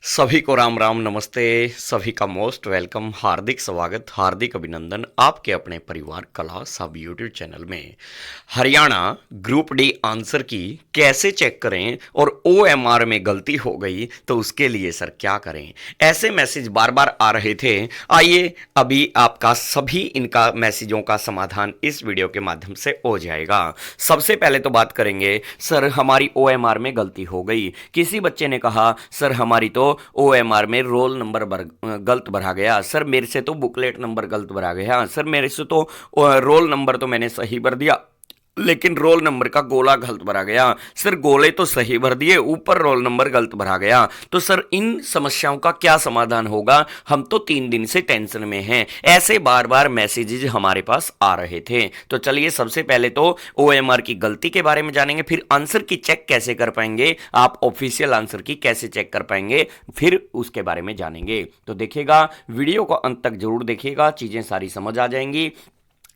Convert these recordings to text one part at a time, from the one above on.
सभी को राम राम नमस्ते। सभी का मोस्ट वेलकम, हार्दिक स्वागत, हार्दिक अभिनंदन आपके अपने परिवार कला सब यूट्यूब चैनल में। हरियाणा ग्रुप डी आंसर की कैसे चेक करें और ओएमआर में गलती हो गई तो उसके लिए सर क्या करें, ऐसे मैसेज बार बार आ रहे थे। आइए अभी आपका सभी इनका मैसेजों का समाधान इस वीडियो के माध्यम से हो जाएगा। सबसे पहले तो बात करेंगे, सर हमारी ओएमआर में गलती हो गई। किसी बच्चे ने कहा सर हमारी तो ओएमआर में रोल नंबर गलत भरा गया, सर मेरे से तो बुकलेट नंबर गलत भरा गया, सर मेरे से तो रोल नंबर तो मैंने सही भर दिया लेकिन रोल नंबर का गोला गलत भरा गया, सर गोले तो सही भर दिए ऊपर रोल नंबर गलत भरा गया। तो सर इन समस्याओं का क्या समाधान होगा, हम तो 3 दिन से टेंशन में हैं। ऐसे बार बार मैसेजेस हमारे पास आ रहे थे। तो चलिए सबसे पहले तो ओएमआर की गलती के बारे में जानेंगे, फिर आंसर की चेक कैसे कर पाएंगे, आप ऑफिशियल आंसर की कैसे चेक कर पाएंगे, फिर उसके बारे में जानेंगे। तो देखिएगा, वीडियो को अंत तक जरूर देखिएगा, चीजें सारी समझ आ जाएंगी।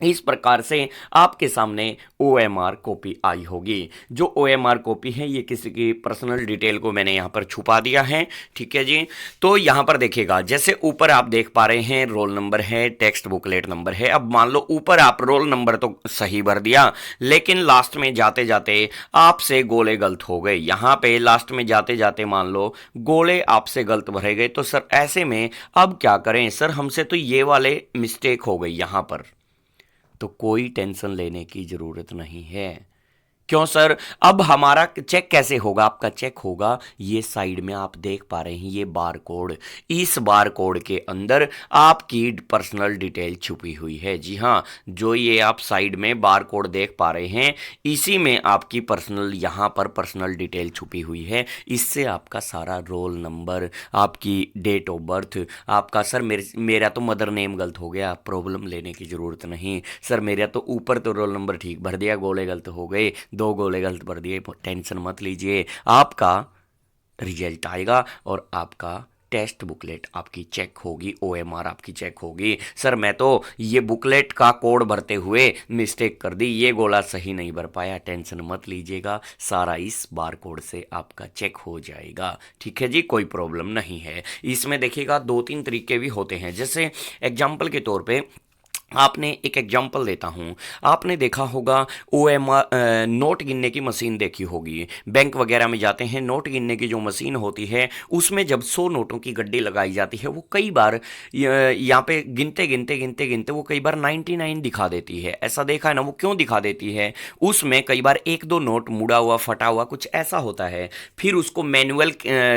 इस प्रकार से आपके सामने OMR कॉपी आई होगी। जो OMR कॉपी है ये किसी की पर्सनल डिटेल को मैंने यहाँ पर छुपा दिया है, ठीक है जी। तो यहाँ पर देखिएगा, जैसे ऊपर आप देख पा रहे हैं रोल नंबर है, टेक्स्ट बुकलेट नंबर है। अब मान लो ऊपर आप रोल नंबर तो सही भर दिया लेकिन लास्ट में जाते जाते आपसे गोले गलत हो गए। यहाँ पे लास्ट में जाते जाते मान लो गोले आपसे गलत भरे गए, तो सर ऐसे में अब क्या करें, सर हमसे तो ये वाले मिस्टेक हो गई यहाँ पर। तो कोई टेंशन लेने की ज़रूरत नहीं है। क्यों सर, अब हमारा चेक कैसे होगा, आपका चेक होगा ये साइड में आप देख पा रहे हैं ये बार कोड। इस बार कोड के अंदर आपकी पर्सनल डिटेल छुपी हुई है। जी हाँ, जो ये आप साइड में बार कोड देख पा रहे हैं इसी में आपकी पर्सनल, यहाँ पर पर्सनल डिटेल छुपी हुई है। इससे आपका सारा रोल नंबर, आपकी डेट ऑफ बर्थ, आपका सर मेरा तो मदर नेम गलत हो गया, प्रॉब्लम लेने की ज़रूरत नहीं। सर मेरा तो ऊपर तो रोल नंबर ठीक भर दिया, गोले गलत हो गए, 2 गोले गलत भर दिए, टेंशन मत लीजिए, आपका रिजल्ट आएगा और आपका टेस्ट बुकलेट आपकी चेक होगी, OMR आपकी चेक होगी। सर मैं तो ये बुकलेट का कोड भरते हुए मिस्टेक कर दी, ये गोला सही नहीं भर पाया, टेंशन मत लीजिएगा, सारा इस बार कोड से आपका चेक हो जाएगा, ठीक है जी, कोई प्रॉब्लम नहीं है। इसमें देखिएगा 2-3 तरीके भी होते हैं। जैसे एग्जाम्पल के तौर पे आपने एक एग्जाम्पल देता हूँ, आपने देखा होगा OMR नोट गिनने की मशीन देखी होगी। बैंक वगैरह में जाते हैं, नोट गिनने की जो मशीन होती है उसमें जब 100 नोटों की गड्डी लगाई जाती है वो कई बार यहाँ पे गिनते गिनते गिनते गिनते वो कई बार 99 दिखा देती है। ऐसा देखा है ना, वो क्यों दिखा देती है, उसमें कई बार 1-2 नोट मुड़ा हुआ फटा हुआ कुछ ऐसा होता है। फिर उसको मैनुअल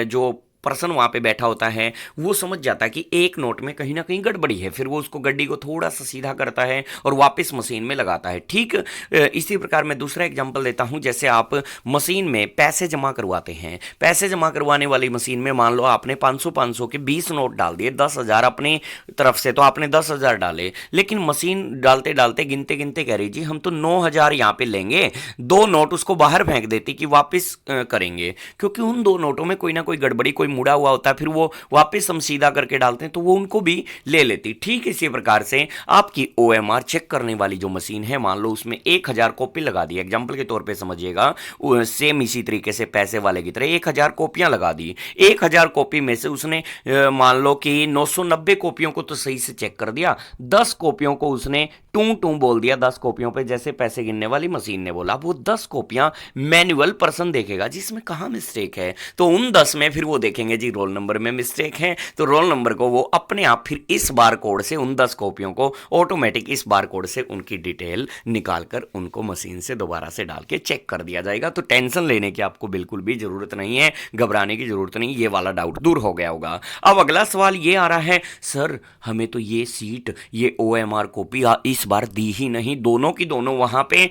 जो पर्सन वहाँ पे बैठा होता है वो समझ जाता है कि एक नोट में कहीं ना कहीं गड़बड़ी है, फिर वो उसको गड्डी को थोड़ा सा सीधा करता है और वापस मशीन में लगाता है। ठीक इसी प्रकार मैं दूसरा एग्जांपल देता हूँ। जैसे आप मशीन में पैसे जमा करवाते हैं, पैसे जमा करवाने वाली मशीन में मान लो आपने 500 के 20 नोट डाल दिए, 10,000 अपनी तरफ से तो आपने 10,000 डाले, लेकिन मशीन डालते डालते गिनते गिनते कह रही जी हम तो 9,000 यहाँ पे लेंगे, 2 नोट उसको बाहर फेंक देती कि वापस करेंगे, क्योंकि उन 2 नोटों में कोई ना कोई गड़बड़ी, कोई मुड़ा हुआ होता है, फिर वो वापस हम सीधा करके डालते हैं तो वो उनको भी ले लेती। ठीक इसी प्रकार से आपकी OMR चेक करने वाली जो मशीन है, मान लो उसमें 1,000 कॉपी लगा दी, एग्जाम्पल के तौर पे समझिएगा, सेम इसी तरीके से पैसे वाले की तरह 1,000 कॉपियां लगा दी। 1,000 कॉपी में से उसने मान लो कि 990 कॉपियों को तो सही से चेक कर दिया, 10 कॉपियों को उसने टू टू बोल दिया, 10 कॉपियों पे जैसे पैसे गिनने वाली मशीन ने बोला, वो 10 कॉपियां मैनुअल पर्सन देखेगा जिसमें कहाँ मिस्टेक है, तो उन 10 में फिर वो देखेंगे जी रोल नंबर में मिस्टेक है, तो रोल नंबर को वो अपने आप फिर इस बार कोड से उन 10 कॉपियों को ऑटोमेटिक इस बार कोड से उनकी डिटेल निकालकर उनको मशीन से दोबारा से डाल के चेक कर दिया जाएगा। तो टेंशन लेने की आपको बिल्कुल भी जरूरत नहीं है, घबराने की जरूरत नहीं, ये वाला डाउट दूर हो गया होगा। अब अगला सवाल ये आ रहा है, सर हमें तो ये सीट, ये OMR कॉपी इस बार दी ही नहीं, दोनों की दोनों वहां पे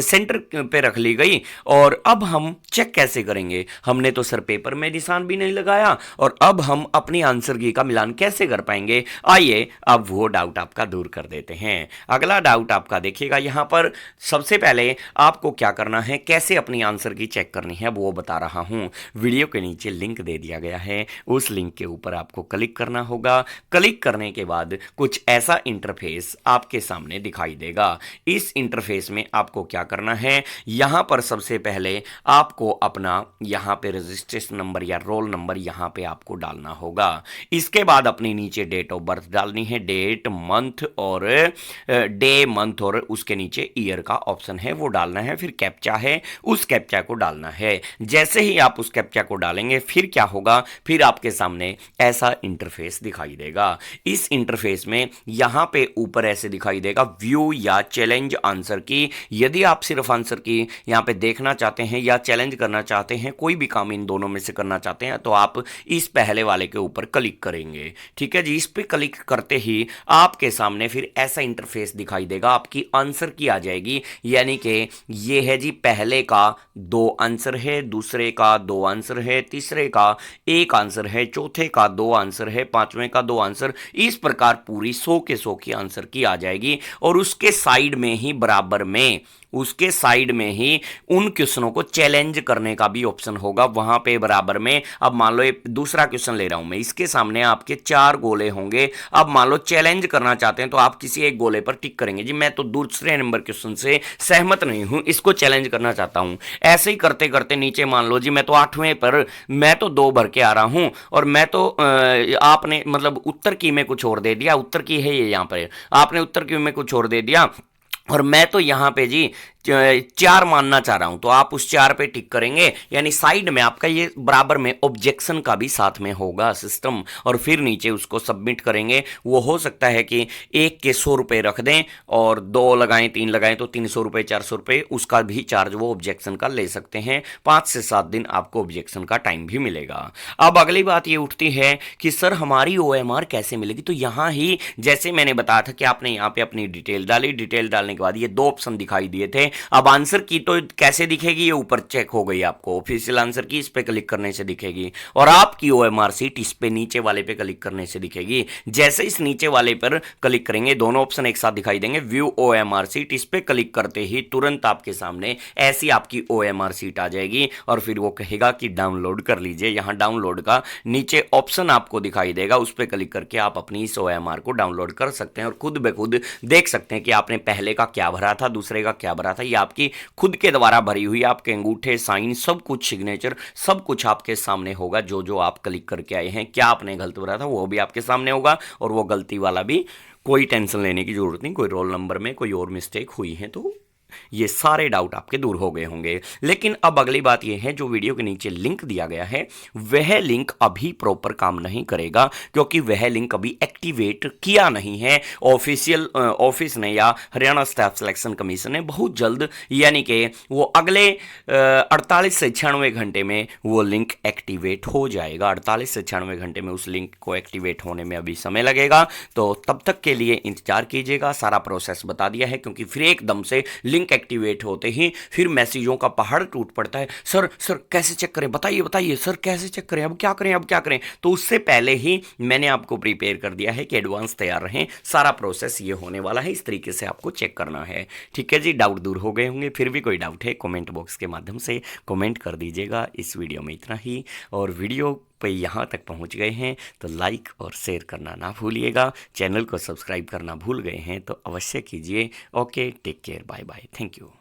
सेंटर पे रख ली गई और अब हम चेक कैसे करेंगे, हमने तो सर पेपर में निशान भी नहीं लगाया और अब हम अपनी आंसर की का मिलान कैसे कर पाएंगे। आइए अब वो डाउट आपका दूर कर देते हैं। अगला डाउट आपका देखिएगा, यहां पर सबसे पहले आपको क्या करना है, कैसे अपनी आंसर की चेक करनी है वो बता रहा हूं। वीडियो के नीचे लिंक दे दिया गया है, उस लिंक के ऊपर आपको क्लिक करना होगा। क्लिक करने के बाद कुछ ऐसा इंटरफेस आपके सामने दिखाई देगा। इस इंटरफेस में आपको क्या करना है, यहां पर सबसे पहले आपको अपना यहां पे रजिस्ट्रेशन नंबर या रोल रोल नंबर यहाँ पे आपको डालना होगा। इसके बाद अपनी नीचे डेट ऑफ बर्थ डालनी है, डेट मंथ और डे मंथ, और उसके नीचे ईयर का ऑप्शन है वो डालना है। फिर कैप्चा है, उस कैप्चा को डालना है। जैसे ही आप उस कैप्चा को डालेंगे फिर क्या होगा, फिर आपके सामने ऐसा इंटरफेस दिखाई देगा। इस इंटरफेस में यहां पे ऊपर ऐसे दिखाई देगा व्यू या चैलेंज आंसर की। यदि आप सिर्फ आंसर की यहां पे देखना चाहते हैं या चैलेंज करना चाहते हैं, कोई भी काम इन दोनों में से करना चाहते हैं, तो आप इस पहले वाले के ऊपर क्लिक करेंगे। ठीक है जी, इस पे क्लिक करते ही आपके सामने फिर ऐसा इंटरफेस दिखाई देगा, आपकी आंसर की आ जाएगी। यानी कि ये है जी, पहले का 2 आंसर है, दूसरे का 2 आंसर है, तीसरे का 1 आंसर है, चौथे का 2 आंसर है, पांचवें का 2 आंसर। इस प्रकार पूरी 100 के 100 की आंसर की आ जाएगी। और उसके साइड में ही बराबर में, उसके साइड में ही उन क्वेश्चनों को चैलेंज करने का भी ऑप्शन होगा वहां पे बराबर में। अब मान लो ये दूसरा क्वेश्चन ले रहा हूं मैं, इसके सामने आपके 4 गोले होंगे। अब मान लो चैलेंज करना चाहते हैं तो आप किसी एक गोले पर टिक करेंगे, जी मैं तो दूसरे नंबर क्वेश्चन से सहमत नहीं हूं, इसको चैलेंज करना चाहता हूं। ऐसे ही करते करते नीचे मान लो जी मैं तो 8वें पर, मैं तो 2 भर के आ रहा हूं, और मैं तो आपने मतलब उत्तर की में कुछ और दे दिया, उत्तर की है ये, यहां पर आपने उत्तर की में कुछ और दे दिया, और मैं तो यहां पे जी 4 मानना चाह रहा हूं, तो आप उस 4 पे टिक करेंगे। यानी साइड में आपका ये बराबर में ऑब्जेक्शन का भी साथ में होगा सिस्टम, और फिर नीचे उसको सबमिट करेंगे। वो हो सकता है कि एक के 100 रुपये रख दें, और 2 लगाएं 3 लगाएं तो 300 रुपये 400 रुपये उसका भी चार्ज वो ऑब्जेक्शन का ले सकते हैं। 5 से 7 दिन आपको ऑब्जेक्शन का टाइम भी मिलेगा। अब अगली बात ये उठती है कि सर हमारी OMR कैसे मिलेगी। तो यहां ही जैसे मैंने बताया था कि आपने यहां पे अपनी डिटेल डाली, डिटेल डालने के बाद ये 2 ऑप्शन दिखाई दिए थे। अब आंसर की तो कैसे दिखेगी, ये ऊपर चेक हो गई आपको, ऑफिशियल आंसर की इस पे क्लिक करने से दिखेगी, और आपकी OMR सीट इस पे नीचे वाले पे क्लिक करने से दिखेगी। जैसे इस नीचे वाले पर क्लिक करेंगे, दोनों ऑप्शन एक साथ दिखाई देंगे, व्यू OMR सीट, इस पे क्लिक करते ही तुरंत आपके सामने ऐसी आपकी OMR सीट आ जाएगी, और फिर वो कहेगा कि डाउनलोड कर लीजिए। यहां डाउनलोड का नीचे ऑप्शन आपको दिखाई देगा, उस पर क्लिक करके आप अपनी इस OMR को डाउनलोड कर सकते हैं, और खुद ब खुद देख सकते हैं कि आपने पहले का क्या भरा था, दूसरे का क्या भरा था। ये आपकी खुद के द्वारा भरी हुई, आपके अंगूठे, साइन, सब कुछ, सिग्नेचर, सब कुछ आपके सामने होगा। जो जो आप क्लिक करके आए हैं, क्या आपने गलत भरा था वो भी आपके सामने होगा, और वो गलती वाला भी कोई टेंशन लेने की जरूरत नहीं। कोई रोल नंबर में कोई और मिस्टेक हुई है तो ये सारे डाउट आपके दूर हो गए होंगे। लेकिन अब अगली बात यह है, जो वीडियो के नीचे लिंक दिया गया है वह लिंक अभी प्रॉपर काम नहीं करेगा, क्योंकि वह लिंक अभी एक्टिवेट किया नहीं है ऑफिशियल ऑफिस ने या हरियाणा स्टाफ सिलेक्शन कमीशन ने। बहुत जल्द, यानी कि वो अगले 48 से 96 घंटे में वो लिंक एक्टिवेट हो जाएगा। 48 से 96 घंटे में उस लिंक को एक्टिवेट होने में अभी समय लगेगा, तो तब तक के लिए इंतजार कीजिएगा। सारा प्रोसेस बता दिया है, क्योंकि फिर एकदम से लिंक एक्टिवेट होते ही फिर मैसेजों का पहाड़ टूट पड़ता है। सर कैसे चेक करें, बताइए बताइए सर कैसे चेक करें, अब क्या करें, अब क्या करें। तो उससे पहले ही मैंने आपको प्रिपेयर कर दिया है कि एडवांस तैयार रहें। सारा प्रोसेस ये होने वाला है, इस तरीके से आपको चेक करना है। ठीक है जी, डाउट दूर हो गए होंगे। फिर भी कोई डाउट है कमेंट बॉक्स के माध्यम से कमेंट कर दीजिएगा। इस वीडियो में इतना ही, और वीडियो पे यहाँ तक पहुँच गए हैं तो लाइक और शेयर करना ना भूलिएगा। चैनल को सब्सक्राइब करना भूल गए हैं तो अवश्य कीजिए। Okay, take care, bye bye, thank you.